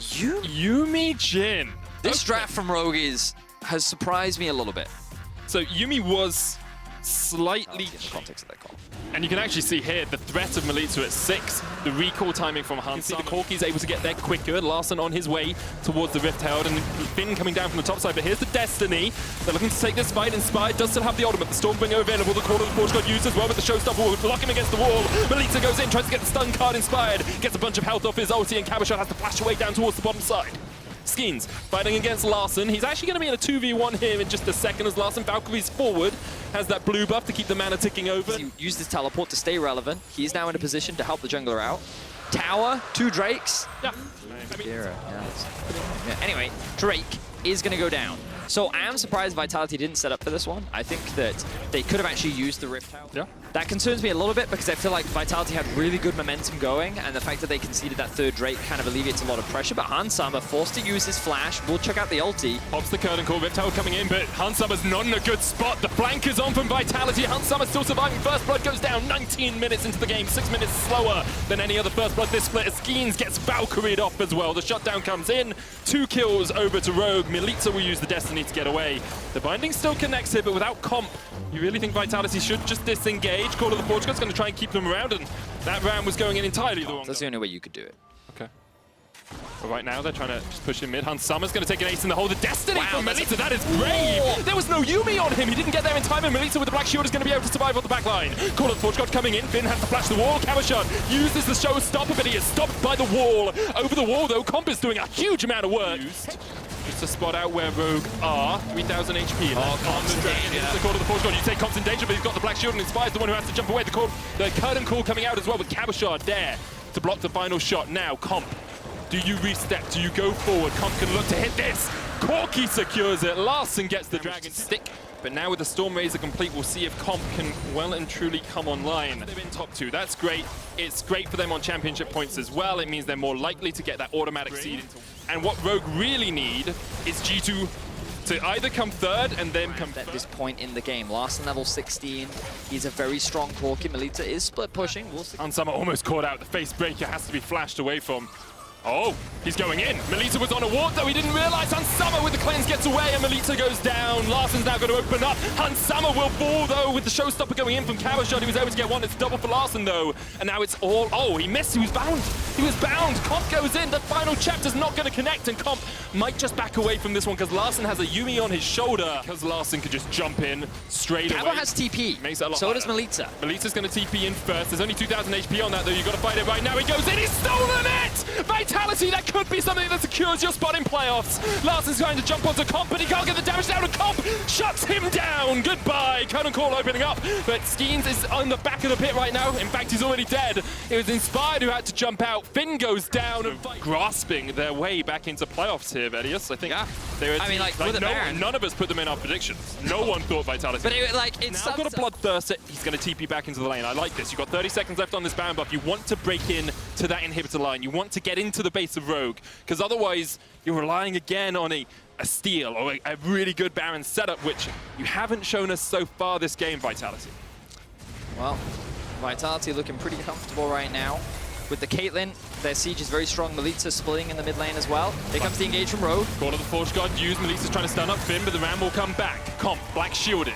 Yuumi Jin. This draft from Rogue has surprised me a little bit. So Yuumi was slightly... In the context of that call. And you can actually see here the threat of Melitza at 6, the recall timing from Hans. You can see the Corki's able to get there quicker. Larson on his way towards the Rift Herald, and Finn coming down from the top side. But here's the Destiny. They're looking to take this fight. Inspired does still have the ultimate. The Stormbringer available. The Call of the Forge got used as well, but the Showstopper will lock him against the wall. Melitza goes in, tries to get the stun card. Inspired gets a bunch of health off his ulti, and KazaLoLLCShighlights has to flash away down towards the bottom side. Skeens fighting against Larson. He's actually going to be in a 2v1 here in just a second as Larson Valkyrie's forward. Has that blue buff to keep the mana ticking over. He used his teleport to stay relevant. He's now in a position to help the jungler out. Tower, 2 Drakes. Yeah. Anyway, Drake is going to go down. So I am surprised Vitality didn't set up for this one. I think that they could have actually used the Rift Herald. Yeah. That concerns me a little bit because I feel like Vitality had really good momentum going, and the fact that they conceded that 3rd Drake kind of alleviates a lot of pressure. But Hansama forced to use his flash. We'll check out the ulti. Pops the curtain call, Rift Herald coming in, but Hansama's not in a good spot. The flank is on from Vitality. Hansama still surviving. First Blood goes down 19 minutes into the game, 6 minutes slower than any other First Blood this split. Skeens gets Valkyried off as well. The shutdown comes in. 2 kills over to Rogue. Melitza will use the Destiny to get away. The binding still connects here, but without comp, you really think Vitality should just disengage? Call of the Forge God's going to try and keep them around, and that round was going in entirely the wrong. That's the only way you could do it. Okay. But right now, they're trying to just push him mid. Hansama's going to take an ace in the hole. The Destiny from Melitza, that is brave! There was no Yuumi on him. He didn't get there in time, and Melitza with the Black Shield is going to be able to survive on the back line. Call of the Forge God coming in. Finn has to flash the wall. KazaLoLLCShighlights uses the showstopper, but he is stopped by the wall. Over the wall, though, Comp is doing a huge amount of work. Just to spot out where Rogue are. 3,000 HP. Comp's the dragon. Yeah. The Call of the Forge God. You take Comp's in danger, but he's got the Black Shield and Inspire's the one who has to jump away. The curtain call coming out as well with KazaLoLLCShighlights there to block the final shot. Now, Comp. Do you re-step? Do you go forward? Comp can look to hit this. Corki secures it. Larson gets the dragon stick. But now with the Storm Razor complete, we'll see if Comp can well and truly come online. They've been top 2. That's great. It's great for them on championship points as well. It means they're more likely to get that automatic seed. And what Rogue really need is G2 to either come 3rd and then come at this point in the game. Larson level 16. He's a very strong Corki. Melitza is split pushing. We'll see. Hansama almost caught out. The face breaker has to be flashed away from. Oh, he's going in. Melitza was on a ward, though he didn't realize. Hansama with the cleanse gets away, and Melitza goes down. Larson's now going to open up. Hansama will fall, though, with the showstopper going in from KazaLoLLCShighlights. He was able to get one. It's double for Larson, though. And now it's all... Oh, he missed. He was bound. He was bound. Comp goes in. The final chapter's not going to connect, and Comp might just back away from this one because Larson has a Yuumi on his shoulder. Because Larson could just jump in straight away. KazaLoLLCShighlights has TP. Makes it a lot so harder. does Melitza. Melitza's going to TP in first. There's only 2,000 HP on that, though. You've got to fight it right now. He goes in. He's stolen it! Vitality, that could be something that secures your spot in playoffs. Larson's going to jump onto Comp, but he can't get the damage down, and Comp shuts him down. Goodbye. Curtain call opening up, but Skeens is on the back of the pit right now. In fact, he's already dead. It was Inspired who had to jump out. Finn goes down and grasping their way back into playoffs here, Vedius. I think they were. I mean, like none of us put them in our predictions. No one thought Vitality. But it's now got a Bloodthirster. He's going to TP back into the lane. I like this. You've got 30 seconds left on this Baron buff. You want to break in to that inhibitor line. You want to get into the base of Rogue, because otherwise you're relying again on a steal or a really good Baron setup, which you haven't shown us so far this game, Vitality. Well, Vitality looking pretty comfortable right now. With the Caitlyn, their siege is very strong. Melitza splitting in the mid lane as well. Here comes the engage from Rogue. Call of the Forge God used. Melitza's trying to stun up Finn, but the Ram will come back. Comp, Black shielded.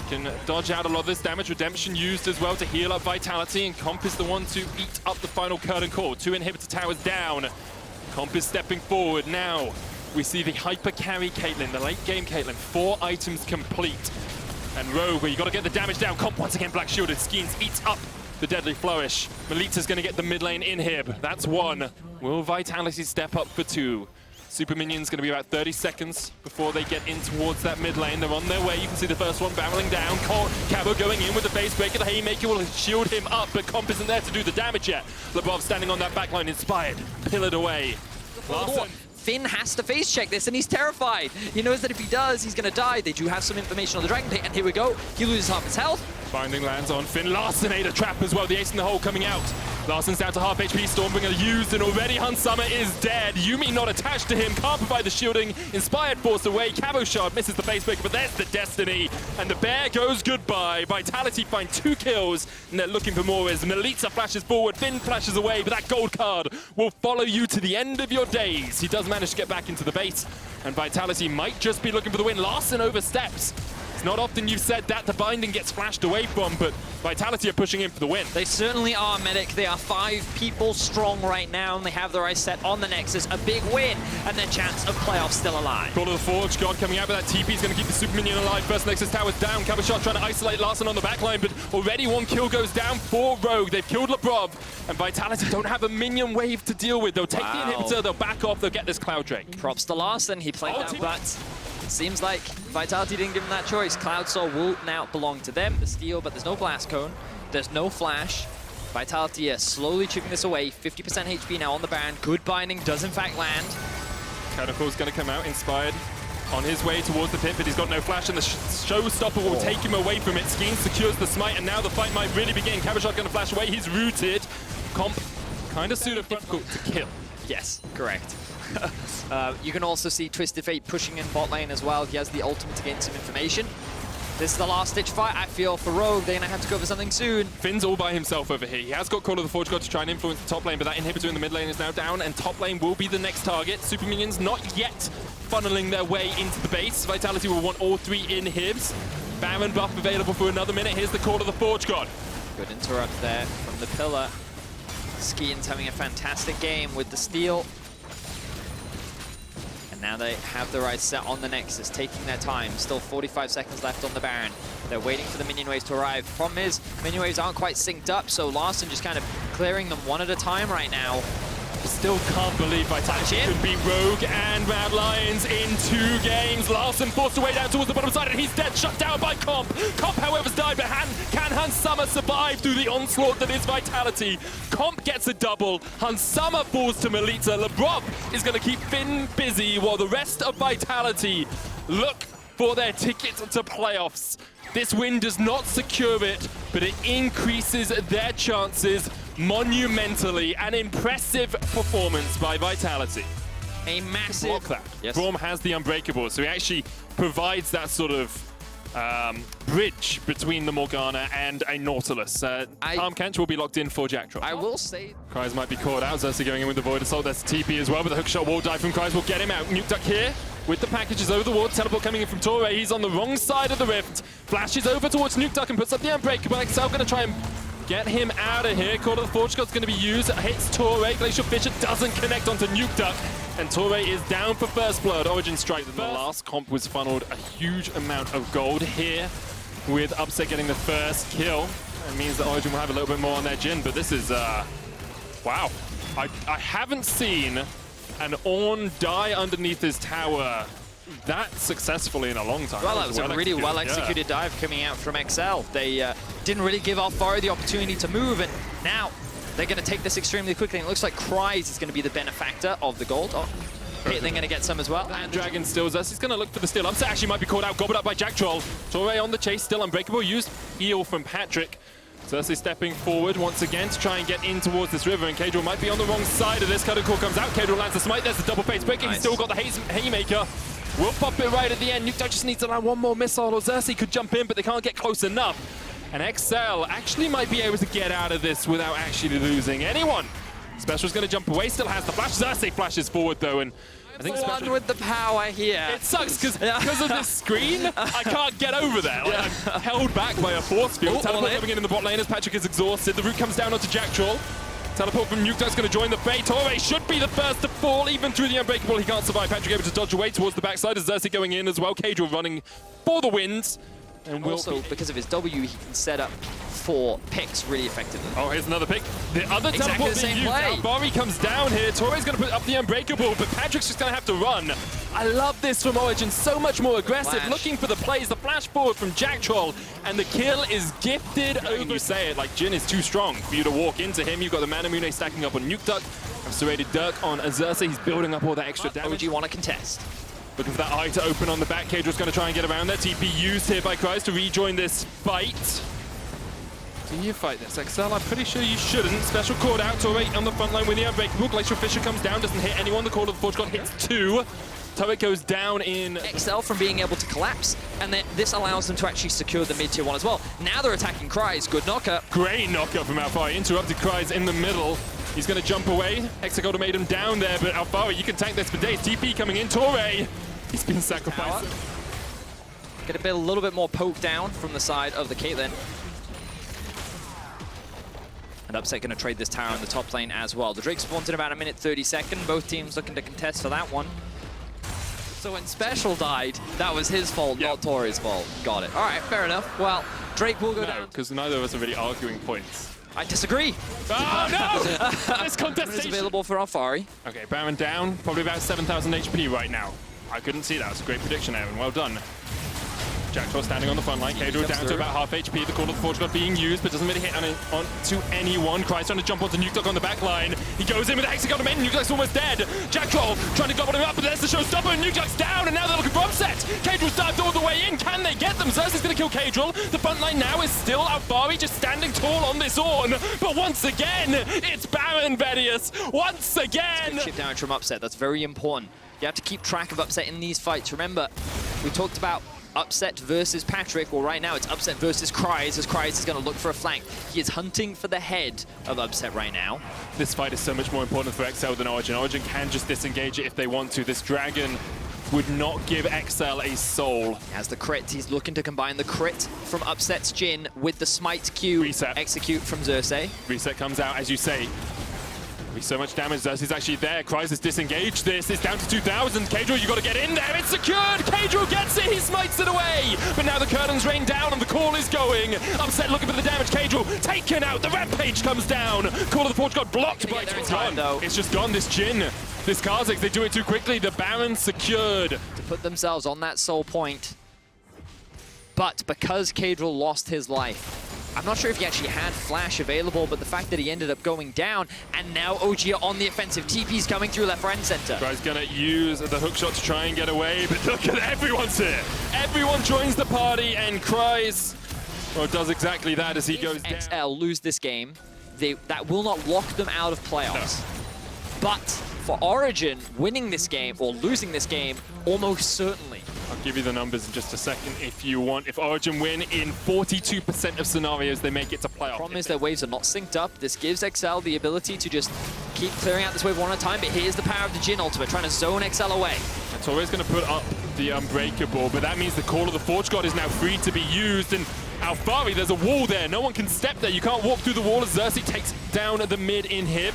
Can dodge out a lot of this damage. Redemption used as well to heal up Vitality, and Comp is the one to eat up the final curtain call. 2 inhibitor towers down. Comp is stepping forward now. We see the hyper carry Caitlyn, the late game Caitlyn. 4 items complete. And Rogue, where you got to get the damage down. Comp once again Black shielded. Skeens eats up the deadly flourish. Melitza's going to get the mid lane inhib. That's 1. Will Vitality step up for 2? Super Minion's going to be about 30 seconds before they get in towards that mid lane. They're on their way. You can see the first one barreling down. Cabo going in with the face breaker. The Haymaker will shield him up, but Comp isn't there to do the damage yet. Lebov standing on that backline, Inspired. Pillared away. Larson. Finn has to face check this, and he's terrified. He knows that if he does, he's going to die. They do have some information on the Dragon Pit, and here we go. He loses half his health. Binding lands on Finn. Larson ate a trap as well. The ace in the hole coming out. Larsen's down to half HP, Stormbringer used, and already Hansama is dead. Yuumi not attached to him, can't provide the shielding. Inspired forced away, KazaLoLLCShighlights misses the face breaker, but there's the Destiny. And the bear goes goodbye. Vitality find 2 kills, and they're looking for more as Melita flashes forward, Finn flashes away, but that gold card will follow you to the end of your days. He does manage to get back into the base, and Vitality might just be looking for the win. Larsen oversteps. It's not often you've said that the binding gets flashed away from, but Vitality are pushing in for the win. They certainly are, Medic. They are 5 people strong right now, and they have their eyes set on the Nexus. A big win, and their chance of playoffs still alive. Call of the Forge, God coming out, but that TP is going to keep the Super Minion alive. First Nexus tower's down. KazaLoLLCShighlights trying to isolate Larsen on the backline, but already 1 kill goes down for Rogue. They've killed LeBron, and Vitality don't have a minion wave to deal with. They'll take the inhibitor, they'll back off, they'll get this Cloud Drake. Props to Larsen. He played that, but seems like Vitality didn't give him that choice. Cloud Soul will now belong to them, the steal, but there's no Blast Cone, there's no Flash. Vitality are slowly chipping this away. 50% HP now on the Baron. Good binding does in fact land. Catacool's going to come out, inspired on his way towards the pit, but he's got no Flash, and the showstopper will take him away from it. Skeen secures the smite, and now the fight might really begin. KazaLoLLCShighlights going to flash away. He's rooted. Comp kind of difficult to kill. Yes, correct. You can also see Twisted Fate pushing in bot lane as well. He has the ultimate to gain some information. This is the last ditch fight, I feel, for Rogue. They're going to have to go for something soon. Finn's all by himself over here. He has got Call of the Forge God to try and influence the top lane, but that inhibitor in the mid lane is now down, and top lane will be the next target. Super Minions not yet funneling their way into the base. Vitality will want all 3 inhibs. Baron buff available for another minute. Here's the Call of the Forge God. Good interrupt there from the pillar. Skeen's having a fantastic game with the steal. And now they have their eyes set on the Nexus, taking their time. Still 45 seconds left on the Baron. They're waiting for the minion waves to arrive. Problem is, minion waves aren't quite synced up, so Larsen just kind of clearing them one at a time right now. Still can't believe Vitality could beat Rogue and Mad Lions in 2 games. Larsen forced away down towards the bottom side, and he's dead, shut down by Comp. Comp, however, has died, but can Hansama survive through the onslaught that is Vitality? Comp gets a double. Hansama falls to Melita. LeBron is going to keep Finn busy while the rest of Vitality look for their ticket to playoffs. This win does not secure it, but it increases their chances monumentally. An impressive performance by Vitality. A massive block that. Yes. Braum has the Unbreakable, so he actually provides that sort of bridge between the Morgana and a Nautilus. Palm Kench will be locked in for Jack Troll. I will say Kryze might be caught out. Xerxes going in with the Void Assault. That's TP as well, but the hookshot wall dive from Kryze will get him out. Nuke Duck here with the packages over the wall. Teleport coming in from Torre. He's on the wrong side of the rift. Flashes over towards Nuke Duck and puts up the Unbreakable. Excel going to try and get him out of here. Call of the Forge God's going to be used. Hits Torre. Glacial Fissure doesn't connect onto Nuke Duck. And Torre is down for first blood. Origin strike. The last comp was funneled a huge amount of gold here, with Upset getting the first kill. It means that Origin will have a little bit more on their gin, but this is, wow. I haven't seen an Ornn die underneath his tower that successfully in a long time. Well, that was a really well-executed dive coming out from XL. They didn't really give Alfaro the opportunity to move, and now they're going to take this extremely quickly. And it looks like Kryze is going to be the benefactor of the gold. Oh, they're going to get some as well. And Dragon stills us. He's going to look for the steal. Upset actually might be caught out, gobbled up by Jack Troll. Torre on the chase, still Unbreakable. Used heal from Patrick. Cersei stepping forward once again to try and get in towards this river, and Kadril might be on the wrong side of this. Cuttercore comes out, Kadril lands the smite, there's the double face breaking. He's still got the Haymaker. We'll pop it right at the end. Nuke Duck just needs to land one more missile, or Cersei could jump in, but they can't get close enough. And XL actually might be able to get out of this without actually losing anyone. Special's going to jump away, still has the flash. Cersei flashes forward though, and I think Special with the power here. It sucks because of this screen, I can't get over there. Like, I'm held back by a force field. Teleport coming in the bot lane as Patrick is exhausted. The root comes down onto Jack Troll. Teleport from Nuke Duck's going to join the fray. Torre should be the first to fall, even through the Unbreakable. He can't survive. Patrick able to dodge away towards the backside as Xerxes going in as well. Kadril running for the wins. And also, because of his W, he can set up 4 picks really effectively. Oh, here's another pick. The other teleport the being same used. play. Bari comes down here. Torre's going to put up the Unbreakable, but Patrick's just going to have to run. I love this from Origin. So much more aggressive, looking for the plays. The flash forward from Jack Troll, and the kill is gifted over. You say it, like Jin is too strong for you to walk into him. You've got the Manamune stacking up on Nuke Duck. I've serrated Dirk on Xerxes. He's building up all that extra damage. Would you want to contest? Looking for that eye to open on the back. Kadril's going to try and get around there. TP used here by Kryze to rejoin this fight. Do you fight this, XL? I'm pretty sure you shouldn't. Special called out to on the front line with the Unbreakable. Glacial Fissure comes down, doesn't hit anyone. The Call of the Forge God hits 2. Turret goes down in... XL from being able to collapse, and then this allows them to actually secure the mid-tier 1 as well. Now they're attacking Cries. Good knocker. Great knocker from Alfari. Interrupted Cries in the middle. He's going to jump away. Hexagold made him down there, but Alfari, you can tank this for days. TP coming in. Torre, he's been sacrificed. Get a little bit more poke down from the side of the Caitlyn. And Upset going to trade this tower in the top lane as well. The Drake spawns in about 1:32. Both teams looking to contest for that one. So when Special died, that was his fault, not Torre's fault. Got it. All right, fair enough. Well, Drake will go down. Because neither of us are really arguing points. I disagree. Oh, no! This contestation is available for Alfari. Okay, Baron down. Probably about 7,000 HP right now. I couldn't see that. It's a great prediction, Aaron. Well done. Jackdaw standing on the front line. Kadro down to about half HP. The Call of the Forge God being used, but doesn't really hit onto anyone. Cries trying to jump onto Nuke on the back line. He goes in with the Hexagon main. Nuke's almost dead. Jackdaw trying to gobble him up, but there's the showstopper. Nuke's down, and now they're looking for Upset. Kadro's dived all the way in. Can they get them? Xerxes going to kill Kadro. The front line now is still Alfari just standing tall on this Ornn. But once again, it's Baron Vedius. Once again. Good chip damage from Upset. That's very important. You have to keep track of Upset in these fights. Remember, we talked about Upset versus Patrick. Well, right now it's Upset versus Cries, as Cries is going to look for a flank. He is hunting for the head of Upset right now. This fight is so much more important for XL than Origin. Origin can just disengage it if they want to. This Dragon would not give XL a soul. He has the crit. He's looking to combine the crit from Upset's Jhin with the Smite Q. Reset. Execute from Xerxes. Reset comes out, as you say. So much damage. Xerxes actually there. Cries has disengaged this. It's down to 2,000. Kadro, you got to get in there. It's secured. Kadro gets it. He smites it away. But now the curtains rain down and the call is going. Upset looking for the damage. Kadro taken out. The Rampage comes down. Call of the Forge got blocked by it's gone. It's just gone. This Jhin, this Kha'Zix, they do it too quickly. The Baron secured. To put themselves on that soul point. But because Kadro lost his life, I'm not sure if he actually had Flash available, but the fact that he ended up going down, and now OG are on the offensive. TP's coming through left, right, and center. Guy's gonna use the hookshot to try and get away, but look at everyone's here. Everyone joins the party, and Cries, well, does exactly that as he goes down. XL lose this game, that will not lock them out of playoffs. No. But for Origin, winning this game, or losing this game, almost certainly. I'll give you the numbers in just a second if you want. If Origin win in 42% of scenarios, they make it to playoff. The problem is their waves are not synced up. This gives XL the ability to just keep clearing out this wave one at a time, but here's the power of the Jhin ultimate, trying to zone XL away. And Torre's going to put up the Unbreakable, but that means the Call of the Forge God is now free to be used, and Alfari, there's a wall there. No one can step there. You can't walk through the wall as Xerxes takes down the mid inhib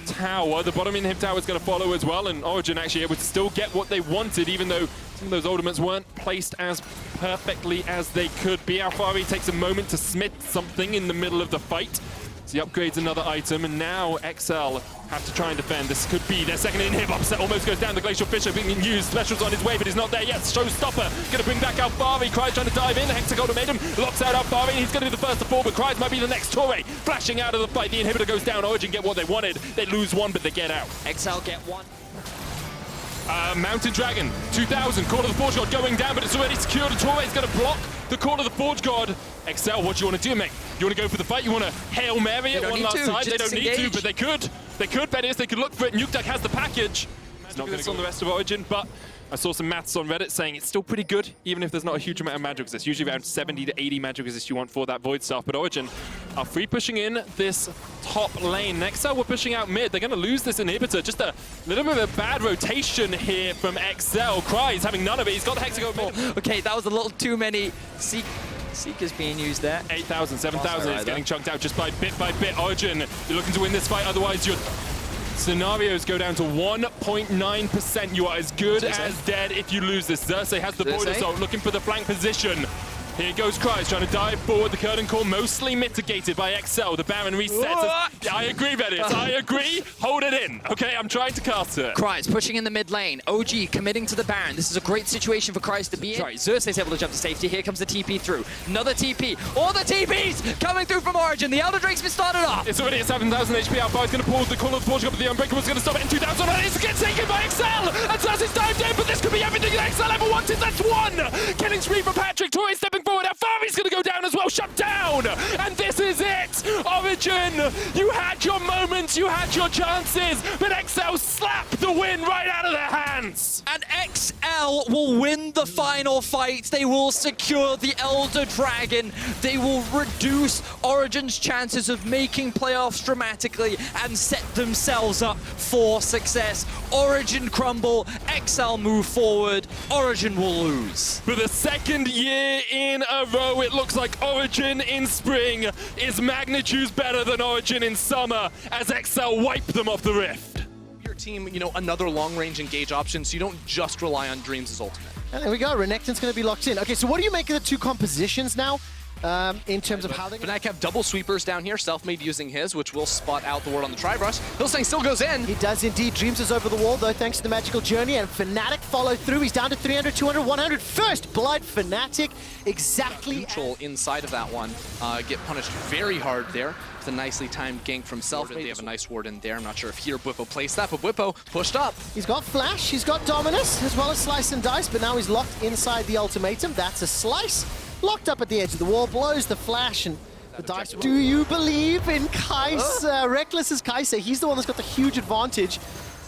tower. The bottom inhib tower is going to follow as well, and Origin actually able to still get what they wanted, even though some of those ultimates weren't placed as perfectly as they could be. Alfari takes a moment to smith something in the middle of the fight. So he upgrades another item, and now XL have to try and defend. This could be their second inhib. Upset almost goes down. The Glacial Fissure being used. Special's on his way, but he's not there yet. Showstopper going to bring back Alfari. Cries trying to dive in. Hexagon made him. Locks out Alfari, and he's going to be the first to fall, but Cries might be the next Torre. Flashing out of the fight. The inhibitor goes down. Origin get what they wanted. They lose one, but they get out. XL get one. Mountain Dragon, 2,000. Call of the Forge God going down, but it's already secured. Torre's going to block the Call of the Forge God. XL, what do you want to do, mate? You want to go for the fight? You want to Hail Mary it one last time? They don't need to, but they could. They could, Vedius. They could look for it. Nuke has the package. It's not going to go on the rest of Origin, but I saw some maths on Reddit saying it's still pretty good, even if there's not a huge amount of magic resist. Usually around 70 to 80 magic resist you want for that Void Staff, but Origin are free pushing in this top lane. XL we're pushing out mid. They're going to lose this inhibitor. Just a little bit of a bad rotation here from XL. Cries having none of it. He's got the Hexagon. Okay, that was a little too many Seekers being used there. 8,000, 7,000 is getting chunked out just by bit. Origin, you're looking to win this fight, otherwise your scenarios go down to 1.9%. You are as good as dead if you lose this. Xerxes has the Void Assault, looking for the flank position. Here goes Cries, trying to dive forward. The curtain call mostly mitigated by XL. The Baron resets. I agree, Vedius. I agree. Hold it in. Okay, I'm trying to cast it. Cries pushing in the mid lane. OG committing to the Baron. This is a great situation for Cries to be in. Sorry, Xerxes able to jump to safety. Here comes the TP through. Another TP. All the TPs coming through from Origin. The Elder Drake's been started off. It's already at 7,000 HP. Alfari's going to pause the Call of the Forge, but the Unbreakable's going to stop it in 2,000. And it's gets taken by XL. And Xerxes dived in, but this could be everything that XL ever wanted. That's one. Killing spree from Patrick. Torre stepping forward. Alfari's going to go down as well. shut down. And this is it. Origin, you had your moments, you had your chances, but XL slapped the win right out of their hands. And XL will win the final fight. They will secure the Elder Dragon. They will reduce Origin's chances of making playoffs dramatically and set themselves up for success. Origin crumble, XL move forward, Origin will lose. For the second year in a row, it looks like Origin in spring is magnitudes better than Origin in summer as XL wipe them off the rift. Your team, you know, another long-range engage option, so you don't just rely on Dreams' ultimate. And there we go, Renekton's going to be locked in. Okay, so what do you make of the two compositions now? In terms of how they... Fnatic have double sweepers down here, Selfmade using his, which will spot out the ward on the Tri-Brush. Hillsang still goes in. He does indeed. Dreams is over the wall, though, thanks to the magical journey, and Fnatic follow through. He's down to 300, 200, 100. First blood, Fnatic, exactly... Neutral inside of that one. Get punished very hard there. With a nicely timed gank from Selfmade. They have a nice ward in there. I'm not sure if here Bwipo placed that, but Bwipo pushed up. He's got Flash, he's got Dominus, as well as Slice and Dice, but now he's locked inside the ultimatum. That's a Slice. Locked up at the edge of the wall, blows the Flash and the Dice. Do you believe in Kai'Sa? Reckless is Kai'Sa. He's the one that's got the huge advantage.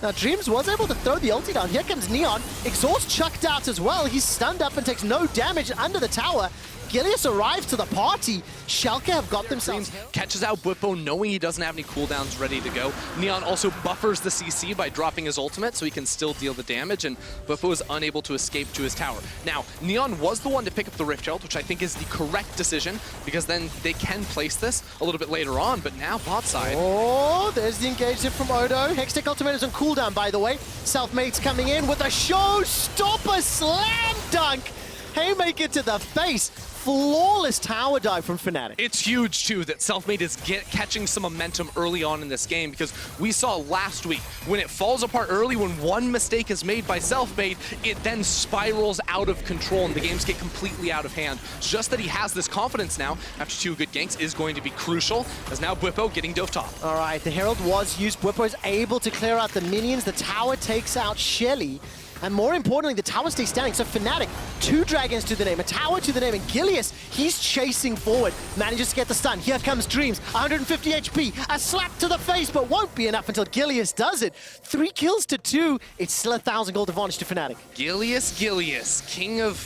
Now, Dreams was able to throw the ulti down. Here comes Neon. Exhaust chucked out as well. He's stunned up and takes no damage under the tower. Gilius arrives to the party. Schalke have got themselves... Catches out Bwipo knowing he doesn't have any cooldowns ready to go. Neon also buffers the CC by dropping his ultimate so he can still deal the damage, and Bwipo is unable to escape to his tower. Now, Neon was the one to pick up the Rift Herald, which I think is the correct decision, because then they can place this a little bit later on, but now bot side... Oh, there's the engagement from Odo. Hextech ultimate is on cooldown, by the way. Selfmade's coming in with a showstopper slam dunk. Haymaker to the face. Flawless tower dive from Fnatic. It's huge, too, that Selfmade is catching some momentum early on in this game, because we saw last week, when it falls apart early, when one mistake is made by Selfmade, it then spirals out of control, and the games get completely out of hand. Just that he has this confidence now, after two good ganks, is going to be crucial, as now Bwipo getting dove top. All right, the Herald was used. Bwipo is able to clear out the minions. The tower takes out Shelly. And more importantly, the tower stays standing. So Fnatic, two dragons to the name, a tower to the name, and Gilius, he's chasing forward, manages to get the stun. Here comes Dreams, 150 HP, a slap to the face, but won't be enough until Gilius does it. 3 kills to 2, it's still 1,000 gold advantage to Fnatic. Gilius, king of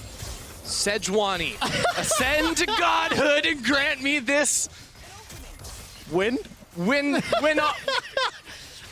Sejuani, ascend to godhood and grant me this Win up.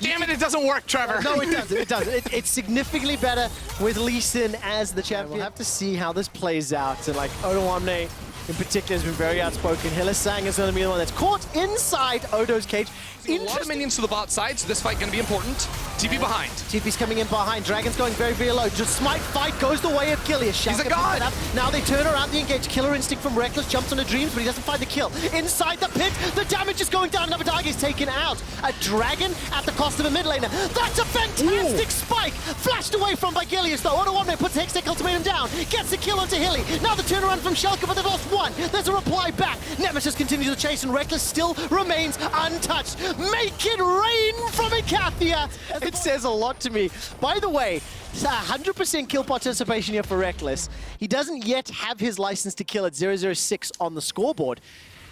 Damn it doesn't work, Trevor. No, it doesn't. It doesn't. It's significantly better with Lee Sin as the champion. We'll have to see how this plays out. And like Odoamne in particular has been very outspoken. Hylissang is going to be the one that's caught inside Odo's cage. A lot of minions to the bot side, so this fight going to be important. TP behind. TP's coming in behind. Dragon's going very, very low. Just Smite fight goes the way of Gilius. He's a god! Now they turn around the engage. Killer Instinct from Reckless jumps onto Dreams, but he doesn't find the kill. Inside the pit, the damage is going down. Another target is taken out. A Dragon at the cost of a mid laner. That's a fantastic spike! Flashed away from by Gilius, though. Odoamne puts Hextech ultimatum down. Gets the kill onto Hilly. Now the turnaround from Schalke, but they've lost one. There's a reply back. Nemesis continues the chase, and Reckless still remains untouched. Make it rain from Ikathia! It says a lot to me. By the way, 100% kill participation here for Reckless. He doesn't yet have his license to kill at 006 on the scoreboard.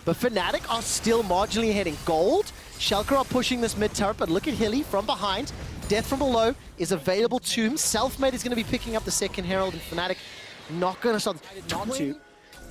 But Fnatic are still marginally heading gold. Schalke are pushing this mid turret, but look at Hilly from behind. Death from below is available to him. Selfmade is going to be picking up the second Herald, and Fnatic not going to start. Not to.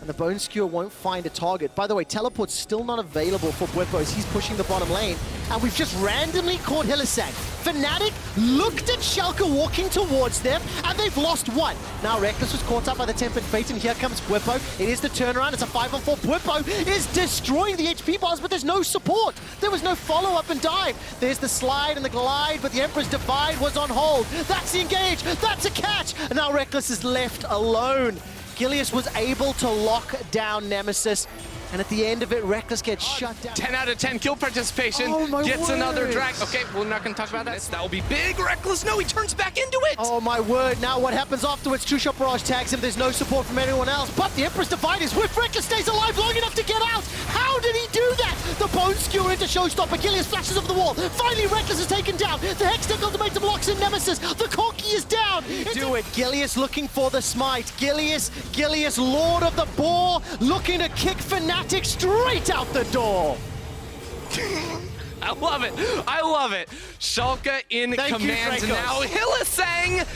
And the Bone Skewer won't find a target. By the way, Teleport's still not available for Bwipo as he's pushing the bottom lane. And we've just randomly caught Hylissang. Fnatic looked at Schalke walking towards them, and they've lost one. Now Reckless was caught up by the Tempered Fate, and here comes Bwipo. It is the turnaround. It's a 5-on-4. Bwipo is destroying the HP bars, but there's no support. There was no follow-up and dive. There's the slide and the glide, but the Emperor's Divide was on hold. That's the engage. That's a catch. And now Reckless is left alone. Gilius was able to lock down Nemesis, and at the end of it, Reckless gets shut down. 10 out of 10 kill participation. Oh, my gets word. another drag. Okay, we're not going to talk about that. That will be big. Reckless, no, he turns back into it. Oh my word, now what happens afterwards? True Shot Barrage tags him, there's no support from anyone else, but the Emperor's Divide is with Reckless, stays alive long enough to get out. How did he do that? The Bone Skewer into Showstopper, Gilius flashes over the wall. Finally, Reckless is taken down. The Hextech ultimatum locks in Nemesis. The Corki is down. Do it. Gilius looking for the smite. Gilius, Lord of the Boar, looking to kick Fnatic Fnatic straight out the door. I love it. I love it. Schalke in command now. Hylissang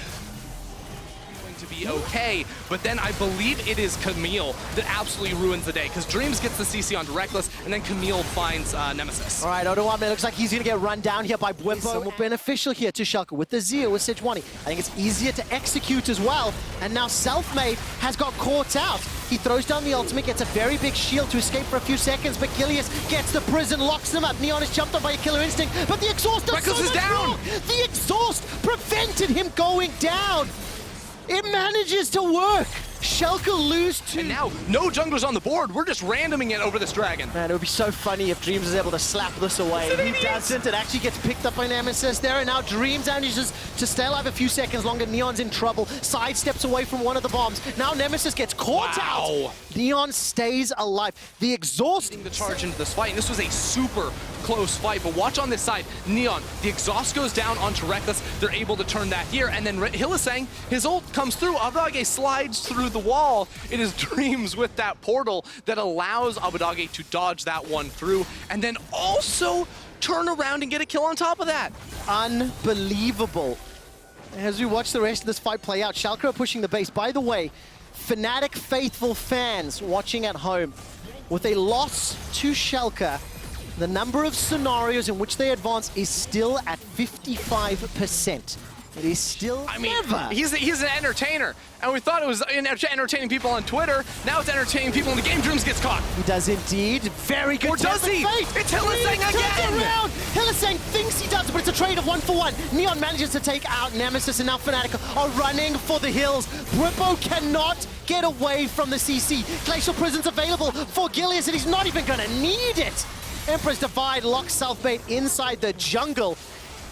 to be okay, but then I believe it is Camille that absolutely ruins the day, because Dreams gets the CC onto Reckless, and then Camille finds Nemesis. All right, Odoame looks like he's going to get run down here by Bwimpo. Somewhat beneficial here to Schalke with the Zeo, with Sejuani. I think it's easier to execute as well, and now Selfmade has got caught out. He throws down the ultimate, gets a very big shield to escape for a few seconds, but Gilius gets the prison, locks them up. Neon is jumped on by a Killer Instinct, but the exhaust does Reckless so is much down. wrong. The exhaust prevented him going down. It manages to work. Schalke lose two. And now, no junglers on the board. We're just randoming it over this dragon. Man, it would be so funny if Dreams is able to slap this away. He doesn't. It actually gets picked up by Nemesis there, and now Dreams manages to stay alive a few seconds longer. Neon's in trouble. Sidesteps away from one of the bombs. Now Nemesis gets caught out. Neon stays alive. The exhaust... The charge into this fight, and this was a super close fight, but watch on this side. Neon, the exhaust goes down onto Reckless. They're able to turn that here, and then Hylissang, his ult comes through. Abadage slides through the wall. It is Dreams with that portal that allows Abadage to dodge that one through, and then also turn around and get a kill on top of that. Unbelievable. As we watch the rest of this fight play out, Schalke are pushing the base. By the way, Fnatic faithful fans watching at home, with a loss to Schalke, the number of scenarios in which they advance is still at 55%. It is still he's an entertainer, and we thought it was entertaining people on Twitter. Now it's entertaining people in the game. Dreams gets caught. He does indeed. Very good. Or does he? It's Hylissang again! Hylissang thinks he does, but it's a trade of 1-for-1. Neon manages to take out Nemesis, and now Fnatic are running for the hills. Bwimpo cannot get away from the CC. Glacial Prison's available for Gilius, and he's not even going to need it. Emperor's Divide locks Selfmade inside the jungle.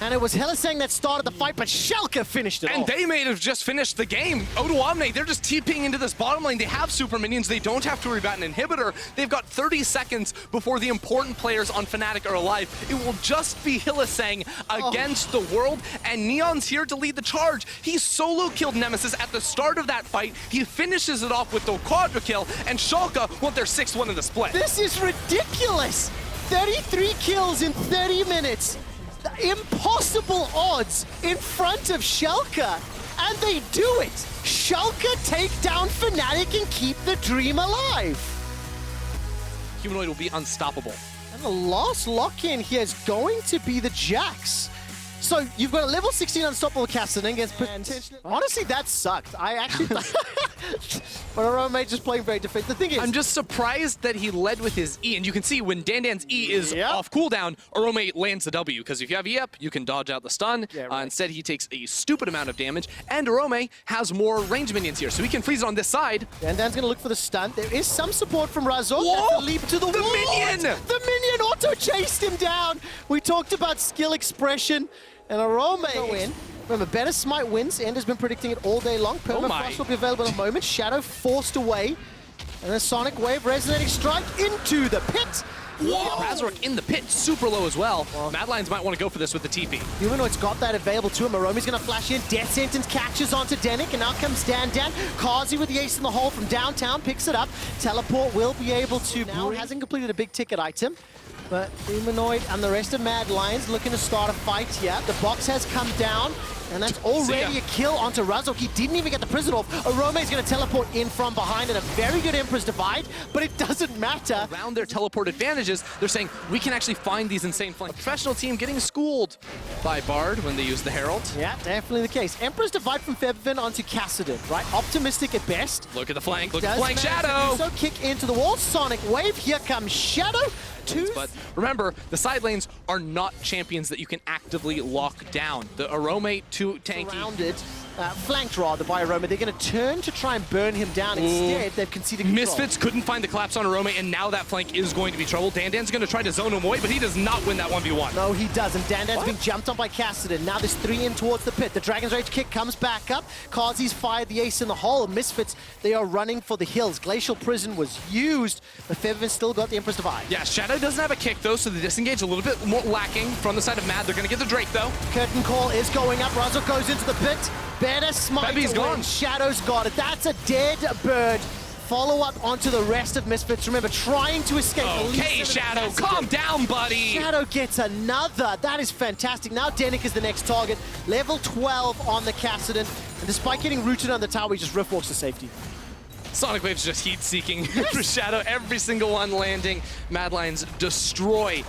And it was Hylissang that started the fight, but Schalke finished it off. And they may have just finished the game. Odoamne, they're just TPing into this bottom lane. They have super minions. They don't have to worry about an inhibitor. They've got 30 seconds before the important players on Fnatic are alive. It will just be Hylissang against the world, and Neon's here to lead the charge. He solo killed Nemesis at the start of that fight. He finishes it off with the quadra kill, and Schalke want their 6th one in the split. This is ridiculous. 33 kills in 30 minutes. Impossible odds in front of Schalke, and they do it. Schalke take down Fnatic and keep the dream alive. Humanoid will be unstoppable. And the last lock-in here is going to be the Jax. So you've got a level 16 unstoppable Cassidy against potentially... Honestly, that sucked. I actually but Arome just playing very defensive. The thing is... I'm just surprised that he led with his E, and you can see when Dandan's E is off cooldown, Arome lands the W, because if you have E up, you can dodge out the stun. Yeah, right. Instead, he takes a stupid amount of damage, and Arome has more range minions here, so he can freeze it on this side. Dandan's gonna look for the stun. There is some support from Razor. Whoa! That's the leap to the wall. Minion! The minion auto chased him down. We talked about skill expression. And Arome win. Remember, better smite wins. End has been predicting it all day long. Permafrost will be available in a moment. Shadow forced away. And a Sonic Wave resonating strike into the pit. Whoa! Razork in the pit, super low as well. Mad Lions might want to go for this with the TP. Humanoid's got that available to him. Aromi's going to flash in. Death Sentence catches onto Denick, and now comes Dandan. Kazi with the ace in the hole from downtown, picks it up. Teleport will be able to... Now hasn't completed a big ticket item. But Humanoid and the rest of Mad Lions looking to start a fight here. The box has come down, and that's already a kill onto Razork. He didn't even get the prison off. Arome is going to teleport in from behind, and a very good Emperor's Divide, but it doesn't matter. Around their teleport advantages, they're saying, we can actually find these insane flanks. A professional team getting schooled by Bard when they use the Herald. Yeah, definitely the case. Emperor's Divide from Febvin onto Kassadin, right? Optimistic at best. Look at the flank, look at the flank, Shadow! So kick into the wall, Sonic Wave, here comes Shadow. But remember, the side lanes are not champions that you can actively lock down. The Arome too tanky. Surrounded, flanked rather by Arome. They're going to turn to try and burn him down. Instead, they've conceded control. Misfits couldn't find the collapse on Arome, and now that flank is going to be trouble. Dandan's going to try to zone him away, but he does not win that 1v1. No, he doesn't. Dandan's being jumped on by Kassadin. Now there's 3 in towards the pit. The Dragon's Rage kick comes back up. Kazi's fired the ace in the hole. Misfits, they are running for the hills. Glacial Prison was used, but Febvin still got the Emperor's Divide. Yeah, Shadow doesn't have a kick, though, so the disengage a little bit more lacking from the side of Mad. They're going to get the Drake, though. Curtain call is going up. Razor goes into the pit. Better smite. He's gone. Shadow's got it. That's a dead bird follow-up onto the rest of Misfits. Remember, trying to escape. Okay, Shadow, calm down, buddy. Shadow gets another. That is fantastic. Now Denik is the next target. Level 12 on the Kassadin. And despite getting rooted on the tower, he just rift walks to safety. Sonic Wave's just heat-seeking for Shadow. Every single one landing. Mad Lions destroy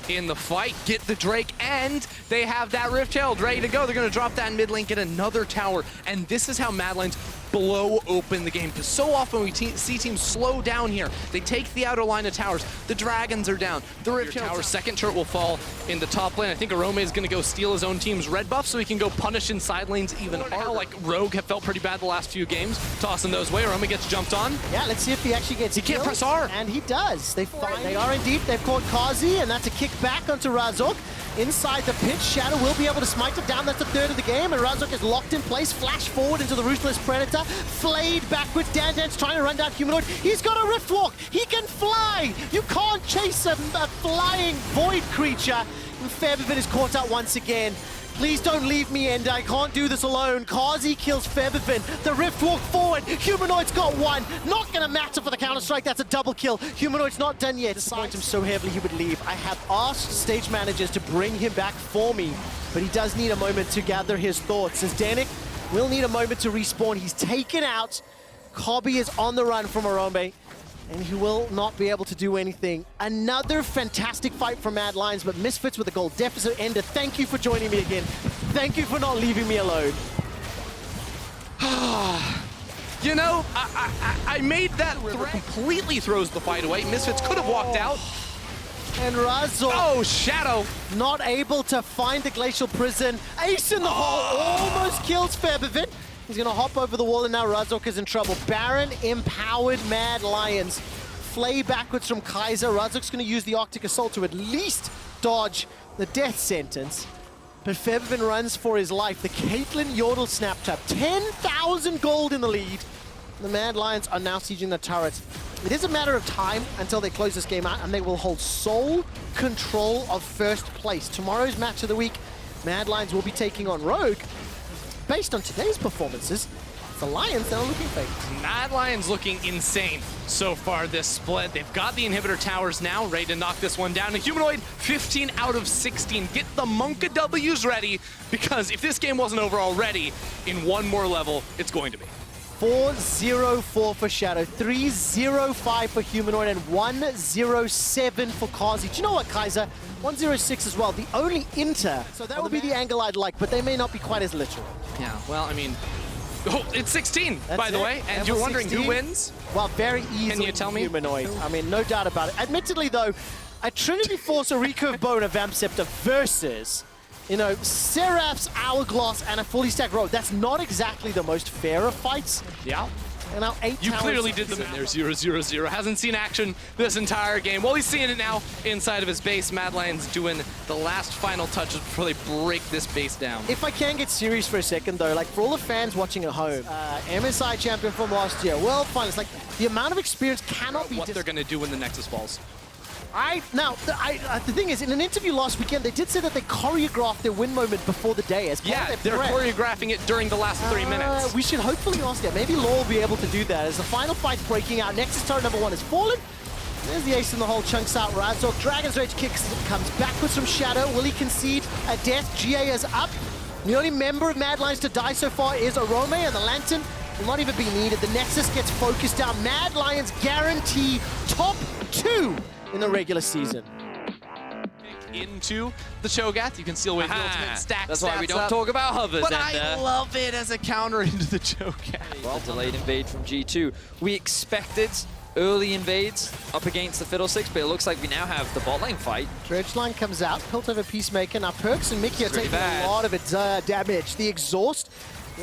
in the fight, get the Drake, and they have that Rift Herald ready to go. They're going to drop that in mid lane, get another tower, and this is how Mad Lions blow open the game. Because so often we see teams slow down here. They take the outer line of towers. The Dragons are down. The Rift Herald second turret will fall in the top lane. I think Arome is going to go steal his own team's red buff so he can go punish in side lanes even harder. Like Rogue have felt pretty bad the last few games. Tossing those away. Arome gets jumped on. Yeah, let's see if he actually gets He can't press R. And he does. They are in deep. They've caught Kazi, and that's a kick back onto Razork. Inside the pit, Shadow will be able to smite it down. That's a third of the game, and Razork is locked in place. Flash forward into the Ruthless Predator. Flayed backwards. Dan's trying to run down Humanoid. He's got a Rift Walk. He can fly. You can't chase a flying void creature. And Febiven is caught out once again. Please don't leave me, Ender. I can't do this alone. Kazi kills Febiven. The Rift Walk forward. Humanoid's got one. Not going to matter for the Counter-Strike. That's a double kill. Humanoid's not done yet. Disappoint him so heavily he would leave. I have asked stage managers to bring him back for me, but he does need a moment to gather his thoughts. As Danik will need a moment to respawn. He's taken out. Kobe is on the run from Arome, and he will not be able to do anything. Another fantastic fight for Mad Lions, but Misfits with a goal deficit. Ender, thank you for joining me again. Thank you for not leaving me alone. You know, I made that threat. Completely throws the fight away. Misfits could have walked out. And Razork, Oh, Shadow. not able to find the Glacial Prison. Ace in the hole, almost kills Febiven. He's gonna hop over the wall, and now Razork is in trouble. Baron empowered Mad Lions. Flay backwards from Kaiser. Razork's gonna use the Arctic Assault to at least dodge the death sentence. But Febiven runs for his life. The Caitlyn Yordle snap trap. 10,000 gold in the lead. The Mad Lions are now sieging the turret. It is a matter of time until they close this game out, and they will hold sole control of first place. Tomorrow's match of the week, Mad Lions will be taking on Rogue. Based on today's performances, it's the Lions that are looking fake. Mad Lions looking insane so far this split. They've got the inhibitor towers now, ready to knock this one down. And Humanoid, 15 out of 16. Get the Monka W's ready, because if this game wasn't over already, in one more level, it's going to be. 4-0-4 for Shadow, 3-0-5 for Humanoid, and 1-0-7 for Kazi. Do you know what, Kaiser? 1-0-6 as well. The only inter. So that would be the angle I'd like, but they may not be quite as literal. Yeah, well, I mean, it's 16, That's by the it. way. And Level you're wondering 16. who wins? Well, very easily. Can you tell me? Humanoid. I mean, no doubt about it. Admittedly, though, a Trinity Force, a recurve bone, a Vamp Scepter versus, you know, Seraph's Hourglass and a fully stacked Rogue. That's not exactly the most fair of fights. Yeah. And now 8 You towers. clearly did them in there. 0-0-0. Hasn't seen action this entire game. Well, he's seeing it now inside of his base. Mad Lions doing the last final touches before they break this base down. If I can get serious for a second, though, like for all the fans watching at home, MSI champion from last year, World Finals, like the amount of experience cannot be What they're going to do when the Nexus falls. The thing is, in an interview last weekend, they did say that they choreographed their win moment before the day as part Yeah, of their they're prep. choreographing it during the last 3 minutes. We should hopefully ask that. Maybe Law will be able to do that. As the final fight's breaking out, Nexus turret number 1 has fallen. There's the ace in the hole, chunks out Razork. Dragon's Rage kicks, comes backwards from Shadow. Will he concede a death? GA is up. The only member of Mad Lions to die so far is Arome, and the Lantern will not even be needed. The Nexus gets focused down. Mad Lions guarantee top 2 in the regular season. Into the Cho'Gath. You can seal away the ultimate stack. That's why we don't up. talk about hovers, But I love it as a counter into the Cho'Gath. Well, delayed invade from G2. We expected early invades up against the Fiddlesticks, but it looks like we now have the bot lane fight. Dredgeline comes out, Pilt over Peacemaker. Now Perks and Mickey are Pretty taking bad. a lot of its damage. The exhaust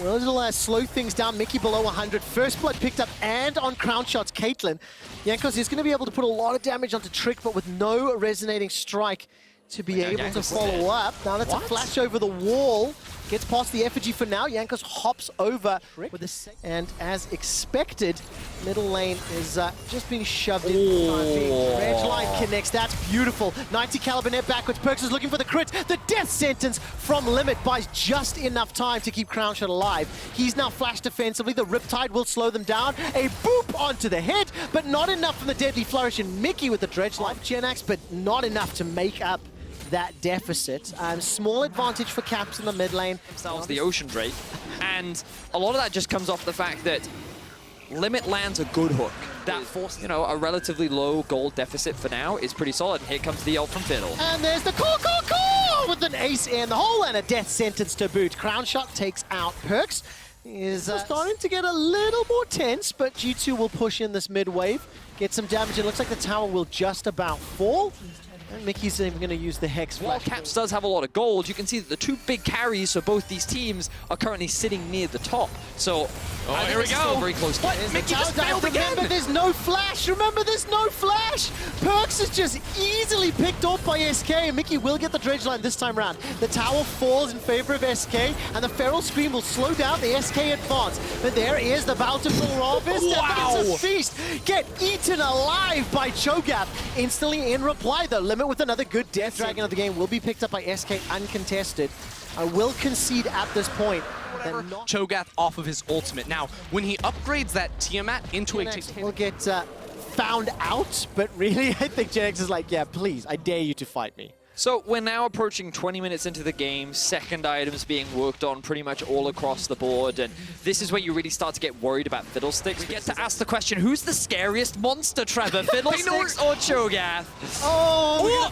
will slow things down. Mickey below 100. First blood picked up, and on crown shots, Caitlyn. Jankos is going to be able to put a lot of damage onto Trick, but with no resonating strike to be able to follow up. Now that's a flash over the wall Gets past the effigy for now. Jankos hops over with the and as expected, middle lane is just being shoved in. Red line connects. That's beautiful. 90 caliber net backwards. Perkz is looking for the crit. The death sentence from Limit buys just enough time to keep Crownshot alive. He's now flashed defensively. The Riptide will slow them down. A boop onto the head, but not enough from the Deadly Flourish. And Mickey with the dredge line. Genax, but not enough to make up that deficit. Small advantage for Caps in the mid lane. Themselves the Ocean Drake, and a lot of that just comes off the fact that Limit lands a good hook. That forces, you know, a relatively low gold deficit for now is pretty solid. Here comes the ult from Fiddle. And there's the call with an ace in the hole and a death sentence to boot. Crownshot takes out Perkz. Is starting to get a little more tense, but G2 will push in this mid wave, get some damage. It looks like the tower will just about fall. And Mickey's even going to use the Hex While Flash. Caps does have a lot of gold, you can see that the two big carries for both these teams are currently sitting near the top. So, here we go. Still very close. What? Mickey just failed again. Remember, there's no flash. Remember, there's no flash. Perkz is just easily picked off by SK, and Mickey will get the dredge line this time around. The tower falls in favor of SK, and the Feral Scream will slow down the SK advance. But there is the Bountiful Harvest. Wow. And it's a feast. Get eaten alive by Cho'Gath. Instantly in reply, though. Limit with another good Death Dragon of the game will be picked up by SK uncontested. I will concede at this point. Cho'Gath off of his ultimate. Now, when he upgrades that Tiamat into a... We'll get found out, but really, I think Genax is like, yeah, please, I dare you to fight me. So we're now approaching 20 minutes into the game, second items being worked on pretty much all across the board, and this is where you really start to get worried about Fiddlesticks. We get to ask the question, who's the scariest monster, Trevor? Fiddlesticks or Cho'Gath? Oh,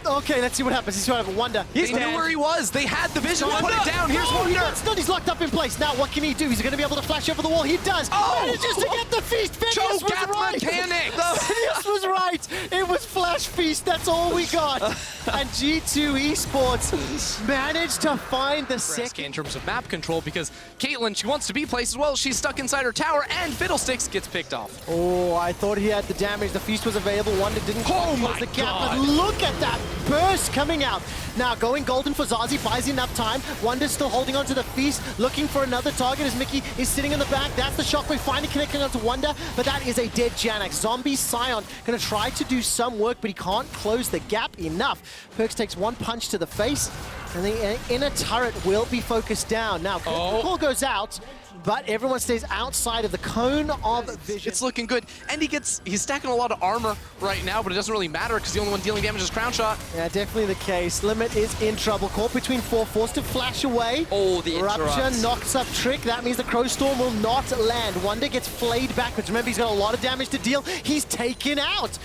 okay, let's see what happens. He's trying to Wonder. They knew where he was. They had the vision. Put it down. Here's Wonder. He's locked up in place. Now, what can he do? He's going to be able to flash over the wall. He does. Manages to get the feast. Phineas was right. Phineas was right. It was Flash Feast. That's all we got. And G2 Esports managed to find the second. In terms of map control, because Caitlyn, she wants to be placed as well. She's stuck inside her tower, and Fiddlesticks gets picked off. Oh, I thought he had the damage. The feast was available. Wonder didn't close the gap. God. But look at that burst coming out. Now going golden for Zazi, buys enough time. Wonder's still holding on to the feast, looking for another target as Mickey is sitting in the back. That's the shockwave finally connecting onto Wonder, but that is a dead Janax. Zombie Scion gonna try to do some work, but he can't close the gap enough. Perkz takes one punch to the face, and the inner turret will be focused down. Now, call goes out, but everyone stays outside of the cone of vision. It's looking good, and he's stacking a lot of armor right now, but it doesn't really matter because the only one dealing damage is Crownshot. Yeah, definitely the case. Limit is in trouble. Caught between four, forced to flash away. Oh, the Rupture knocks up Trick. That means the Crow Storm will not land. Wonder gets flayed backwards. Remember, he's got a lot of damage to deal. He's taken out.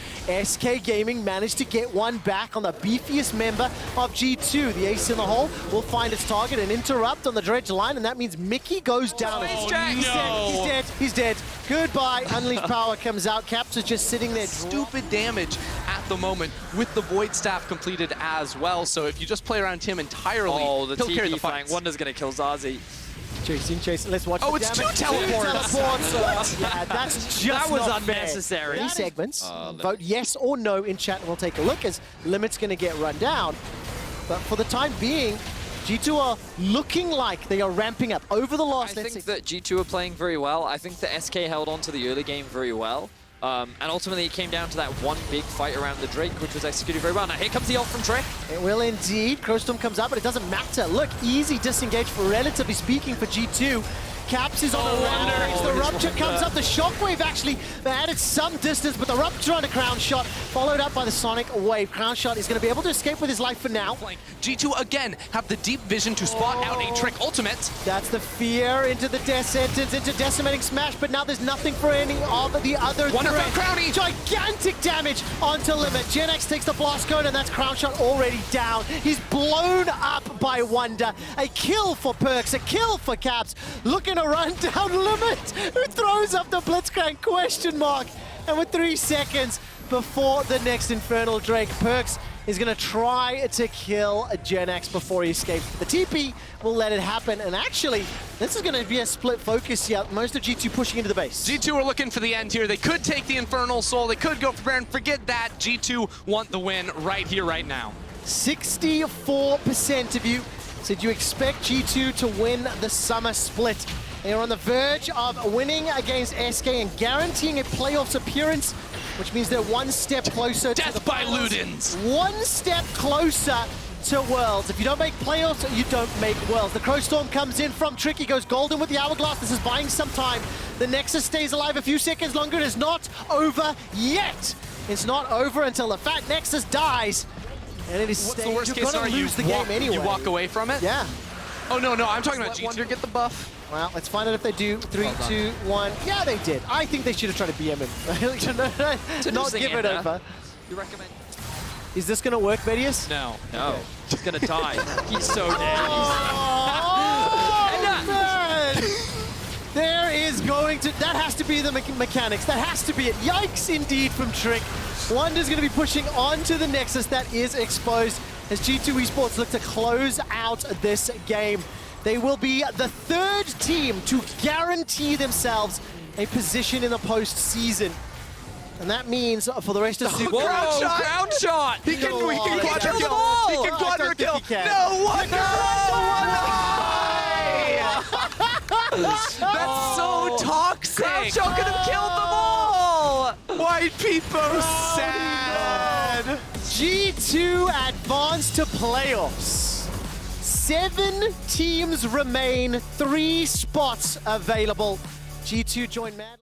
SK Gaming managed to get one back on the beefiest member of G2. The ace in the hole will find its target and interrupt on the dredge line, and that means Mickey goes down. Oh, He's dead. He's dead. Goodbye. Unleashed Power comes out. Caps is just sitting there. Stupid damage at the moment with the Void Staff completed as well. So if you just play around him entirely, the he'll carry the TP fight. fang. Wonder's going to kill Zazi. Chasing. Let's watch the it's damage. two teleports. Yeah, that's just That was not unnecessary. fair. 3 segments. Vote yes or no in chat, and we'll take a look as Limit's going to get run down. But for the time being, G2 are looking like they are ramping up over the last... I think that G2 are playing very well. I think that SK held on to the early game very well. And ultimately, it came down to that one big fight around the Drake, which was executed very well. Now, here comes the ult from Trick. It will indeed. Crowstorm comes up, but it doesn't matter. Look, easy disengage, for relatively speaking, for G2. Caps is on the rampage. The Rupture comes up. The Shockwave actually added some distance, but the Rupture on a Crownshot, followed up by the Sonic Wave. Crownshot is going to be able to escape with his life for now. G2 again have the deep vision to spot out a Trick ultimate. That's the fear into the death sentence, into decimating smash, but now there's nothing for any of the other Wonderful threat. Crowny. Gigantic damage onto Limit. Genax takes the blast cone, and that's Crownshot already down. He's blown up by Wonder. A kill for Perkz, a kill for Caps. Looking to run down Limit, who throws up the Blitzcrank question mark. And with 3 seconds before the next Infernal Drake, Perkz is going to try to kill Genax before he escapes. The TP will let it happen, and actually, this is going to be a split focus here. Most of G2 pushing into the base. G2 are looking for the end here. They could take the Infernal Soul. They could go for Baron. Forget that. G2 want the win right here, right now. 64% of you So do you expect G2 to win the summer split? They are on the verge of winning against SK and guaranteeing a playoffs appearance, which means they're one step closer to the Death by finals. Ludens. One step closer to Worlds. If you don't make playoffs, you don't make Worlds. The Crow Storm comes in from Tricky, goes golden with the Hourglass. This is buying some time. The Nexus stays alive a few seconds longer. It is not over yet. It's not over until the fat Nexus dies. And it is What's the worst case You're scenario? gonna lose the walk, game anyway. You walk away from it? Yeah. Oh, no, I'm talking about Let G2. Wonder Get the buff. Well, let's find out if they do. 3, 2, 1. Yeah, they did. I think they should have tried to BM him. Not give it over. You recommend? Is this going to work, Medius? No. No. He's gonna die. He's so dead. Oh, man! There is going to... That has to be the mechanics. That has to be it. Yikes, indeed, from Trick. Wonder's going to be pushing onto the Nexus that is exposed as G2 Esports look to close out this game. They will be the third team to guarantee themselves a position in the postseason. And that means for the rest of Super... Ground shot! Ground shot! He can No, quadra he kill! can He kill can them all. quadra I don't kill! think he can. No wonder! That's so toxic! Ground shot could have killed them all! White people sad! G2 advance to playoffs. 7 teams remain, 3 spots available. G2 join Mad.